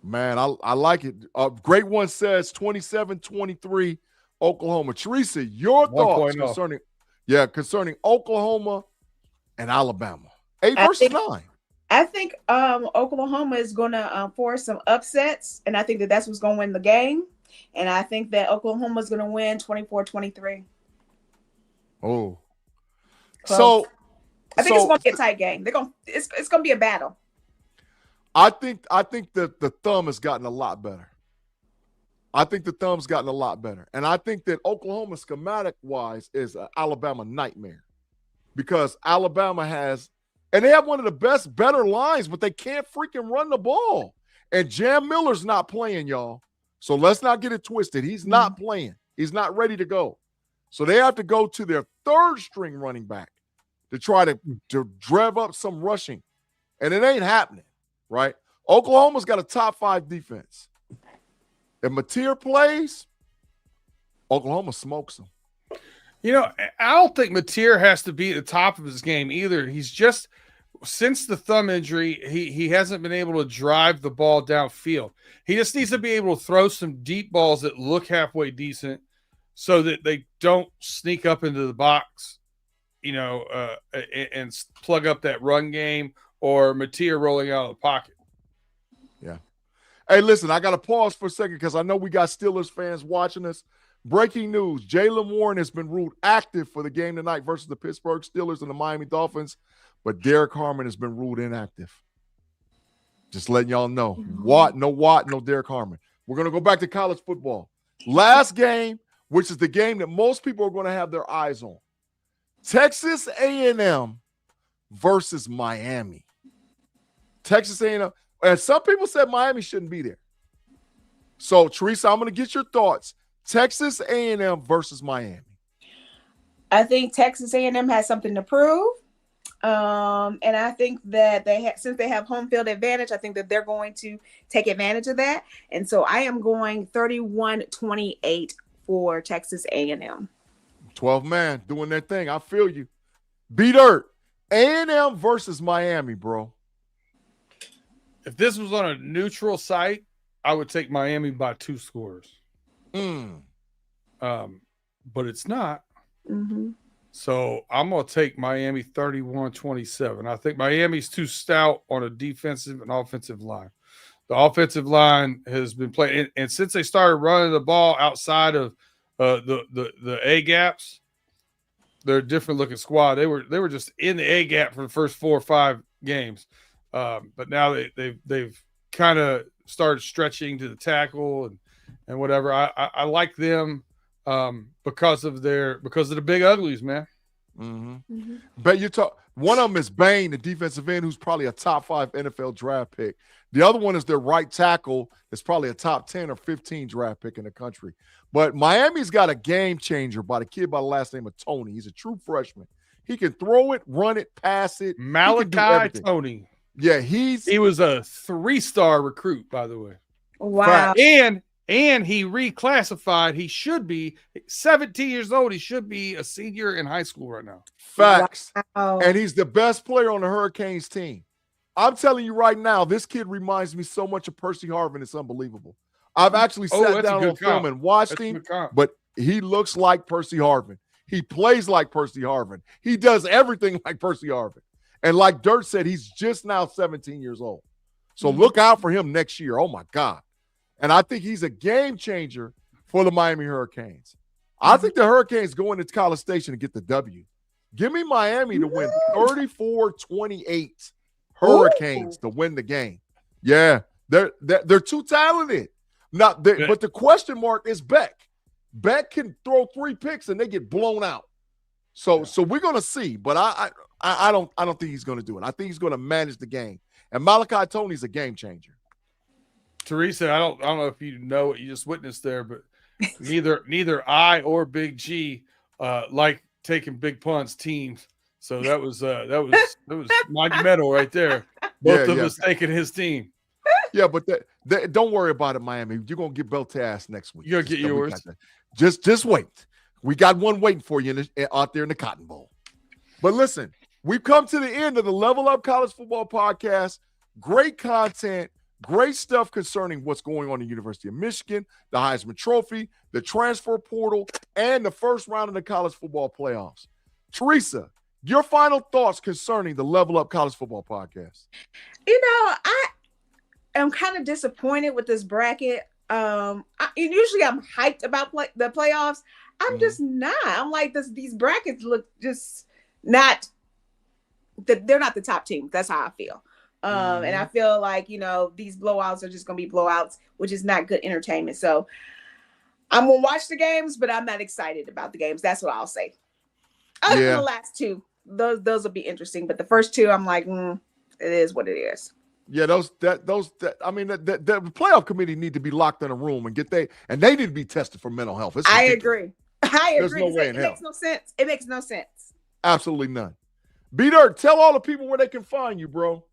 Man, I like it. Great one says 27-23 Oklahoma. Teresa, your thoughts concerning Oklahoma and Alabama. 8 versus 9.
I think Oklahoma is going to force some upsets, and I think that's what's going to win the game. And I think that Oklahoma is going to win 24-23.
Oh.
So I think it's going to be a tight game. It's going to be a battle.
I think that the thumb has gotten a lot better. I think the thumb's gotten a lot better. And I think that Oklahoma, schematic-wise, is an Alabama nightmare. Because Alabama has – and they have one of the better lines, but they can't freaking run the ball. And Jam Miller's not playing, y'all. So let's not get it twisted. He's not playing. He's not ready to go. So they have to go to their third-string running back to try to rev up some rushing. And it ain't happening, right? Oklahoma's got a top 5 defense. If Mateer plays, Oklahoma smokes them.
I don't think Mateer has to be at the top of his game either. He's just, since the thumb injury, he hasn't been able to drive the ball downfield. He just needs to be able to throw some deep balls that look halfway decent so that they don't sneak up into the box, and plug up that run game or Mateer rolling out of the pocket.
Yeah. Hey, listen, I got to pause for a second because I know we got Steelers fans watching us. Breaking news, Jaylen Warren has been ruled active for the game tonight versus the Pittsburgh Steelers and the Miami Dolphins, but Derek Harmon has been ruled inactive. Just letting y'all know. No Derek Harmon. We're going to go back to college football. Last game, which is the game that most people are going to have their eyes on. Texas A&M versus Miami. Texas A&M. And some people said Miami shouldn't be there. So, Teresa, I'm going to get your thoughts. Texas A&M versus Miami.
I think Texas A&M has something to prove. And I think that since they have home field advantage, I think that they're going to take advantage of that. And so I am going 31-28 for Texas A&M.
12-man doing their thing. I feel you. B-Dirt. A&M versus Miami, bro.
If this was on a neutral site, I would take Miami by 2 scores. But it's not.
Mm-hmm.
So I'm going to take Miami 31-27. I think Miami's too stout on a defensive and offensive line. The offensive line has been playing, and since they started running the ball outside of the A gaps, they're a different looking squad. They were just in the A gap for the first 4 or 5 games. But now they've kind of started stretching to the tackle and whatever. I like them because of the big uglies, man.
Mm-hmm. Mm-hmm. But one of them is Bain, the defensive end, who's probably a top 5 NFL draft pick. The other one is their right tackle, that's probably a top 10 or 15 draft pick in the country. But Miami's got a game changer by the kid by the last name of Tony. He's a true freshman. He can throw it, run it, pass it.
Malachi Tony.
Yeah, he
was a 3-star recruit, by the way.
Wow.
And he reclassified. He should be 17 years old. He should be a senior in high school right now.
Facts.
Wow.
And he's the best player on the Hurricanes team. I'm telling you right now, this kid reminds me so much of Percy Harvin. It's unbelievable. I've actually sat down on film and watched him, but he looks like Percy Harvin. He plays like Percy Harvin. He does everything like Percy Harvin. And like Dirt said, he's just now 17 years old. So look out for him next year. Oh, my God. And I think he's a game changer for the Miami Hurricanes. I think the Hurricanes go into College Station and get the W. Give me Miami to win 34-28. Hurricanes to win the game. Yeah, they're too talented. But the question mark is Beck. Beck can throw 3 picks and they get blown out. So we're gonna see. But I don't think he's gonna do it. I think he's gonna manage the game. And Malachi Tony's a game changer.
Teresa, I don't know if you know what you just witnessed there, but neither I or Big G like taking big punts teams. So that was monumental right there. Both of us taking his team.
Yeah, but don't worry about it, Miami. You're gonna get belt to ass next week.
You're gonna get yours.
Just wait. We got one waiting for you out there in the Cotton Bowl. But listen, we've come to the end of the Level Up College Football Podcast. Great content, great stuff concerning what's going on in the University of Michigan, the Heisman Trophy, the transfer portal, and the first round of the college football playoffs. Teresa, your final thoughts concerning the Level Up College Football Podcast.
I am kind of disappointed with this bracket. Usually I'm hyped about the playoffs. I'm just not. I'm like, these brackets look just not – they're not the top teams. That's how I feel. And I feel like, these blowouts are just going to be blowouts, which is not good entertainment. So I'm going to watch the games, but I'm not excited about the games. That's what I'll say. Other than the last two, those will be interesting. But the first two, I'm like, it is what it is.
Yeah, the playoff committee need to be locked in a room and they need to be tested for mental health.
I agree.
There's no way in hell.
It makes no sense. It makes no sense.
Absolutely none. B-Dirt, tell all the people where they can find you, bro.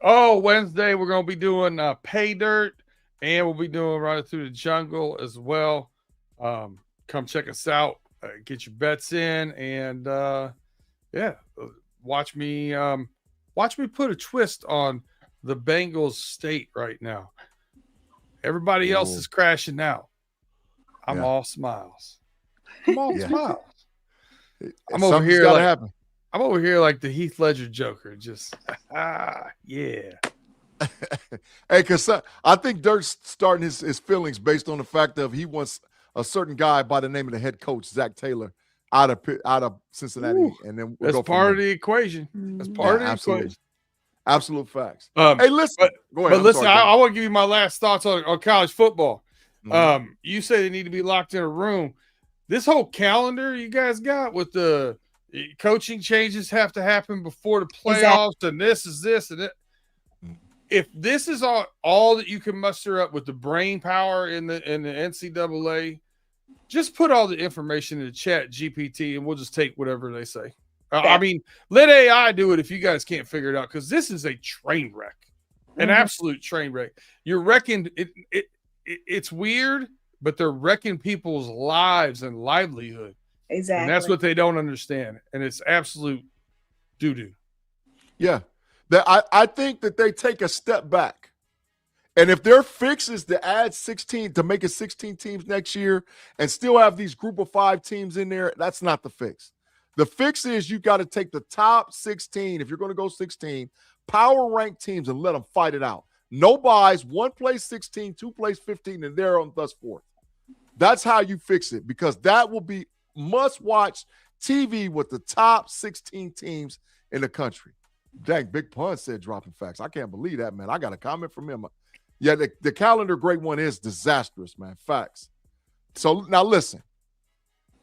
Oh, Wednesday we're going to be doing Pay Dirt, and we'll be doing Running Through the Jungle as well. Come check us out. Get your bets in, and watch me put a twist on the Bengals state right now. Everybody else is crashing out. I'm all smiles. I'm all smiles. I'm over here like the Heath Ledger Joker. Just yeah.
Hey, because I think Dirk's starting his feelings based on the fact of he wants a certain guy by the name of the head coach, Zach Taylor, out of Cincinnati. And then
that's part of the equation. That's part of the equation.
Absolute facts. Hey, listen. Go ahead.
But listen, I want to give you my last thoughts on college football. You say they need to be locked in a room. This whole calendar you guys got with the coaching changes have to happen before the playoffs, and this is this and that. If this is all that you can muster up with the brain power in the NCAA, just put all the information in the chat GPT, and we'll just take whatever they say. Let AI do it if you guys can't figure it out, because this is a train wreck, an absolute train wreck. You're wrecking it. It's weird, but they're wrecking people's lives and livelihood.
Exactly.
And that's what they don't understand. And it's absolute doo-doo.
Yeah. I think that they take a step back. And if their fix is to add 16, to make it 16 teams next year and still have these group of 5 teams in there, that's not the fix. The fix is you got to take the top 16, if you're going to go 16, power ranked teams and let them fight it out. No buys, 1 plays 16, 2 plays 15, and they're on thus forth. That's how you fix it, because that will be must-watch TV with the top 16 teams in the country. Dang, Big Pun said dropping facts. I can't believe that, man. I got a comment from him. Yeah, the calendar grade one is disastrous, man. Facts. So now listen.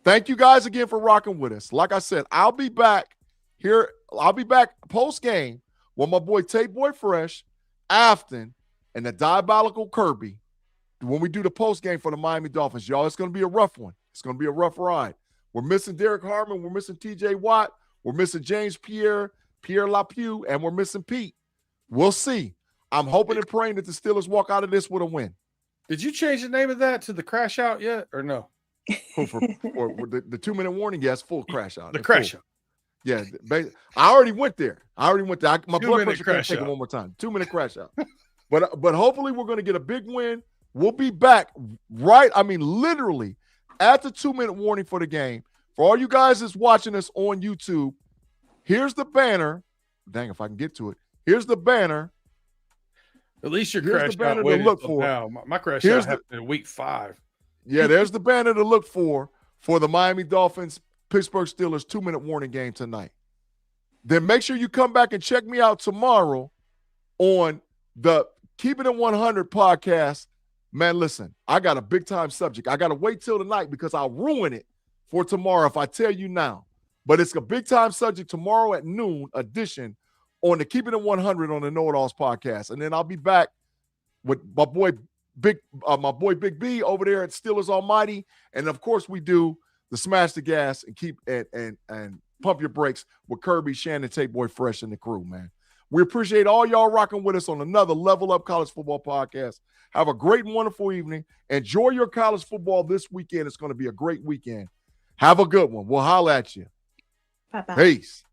Thank you guys again for rocking with us. Like I said, I'll be back here. I'll be back post-game with my boy Tate Boy Fresh, Afton, and the diabolical Kirby when we do the post-game for the Miami Dolphins. Y'all, it's going to be a rough one. It's going to be a rough ride. We're missing Derek Harmon. We're missing TJ Watt. We're missing James Pierre Lapue, and we're missing Pete. We'll see. I'm hoping and praying that the Steelers walk out of this with a win.
Did you change the name of that to the crash out yet, or no?
For the 2-minute warning, yes, full crash out.
The crash out.
Yeah, I already went there. My blood pressure can't
crash
take it
out.
one more time. 2-minute crash out. But hopefully we're going to get a big win. We'll be back literally at the 2-minute warning for the game. For all you guys that's watching us on YouTube, here's the banner. Dang, if I can get to it. Here's the banner.
At least your
Here's
crash
the banner
out
to
waited
look
until
for.
now. My crash
Here's
out happened in week 5.
Yeah, there's the banner to look for the Miami Dolphins Pittsburgh Steelers 2-minute warning game tonight. Then make sure you come back and check me out tomorrow on the Keep It at 100 podcast. Man, listen, I got a big time subject. I got to wait till tonight because I'll ruin it for tomorrow if I tell you now. But it's a big time subject tomorrow at noon edition on the Keep It at 100 on the KnoItAllz podcast. And then I'll be back with my boy Big B over there at Steelers Almighty. And of course we do the Smash the Gas and keep and Pump Your Brakes with Kirby, Shannon, Tate Boy Fresh, and the crew, man. We appreciate all y'all rocking with us on another Level Up College Football podcast. Have a great and wonderful evening. Enjoy your college football this weekend. It's going to be a great weekend. Have a good one. We'll holler at you.
Bye-bye.
Peace.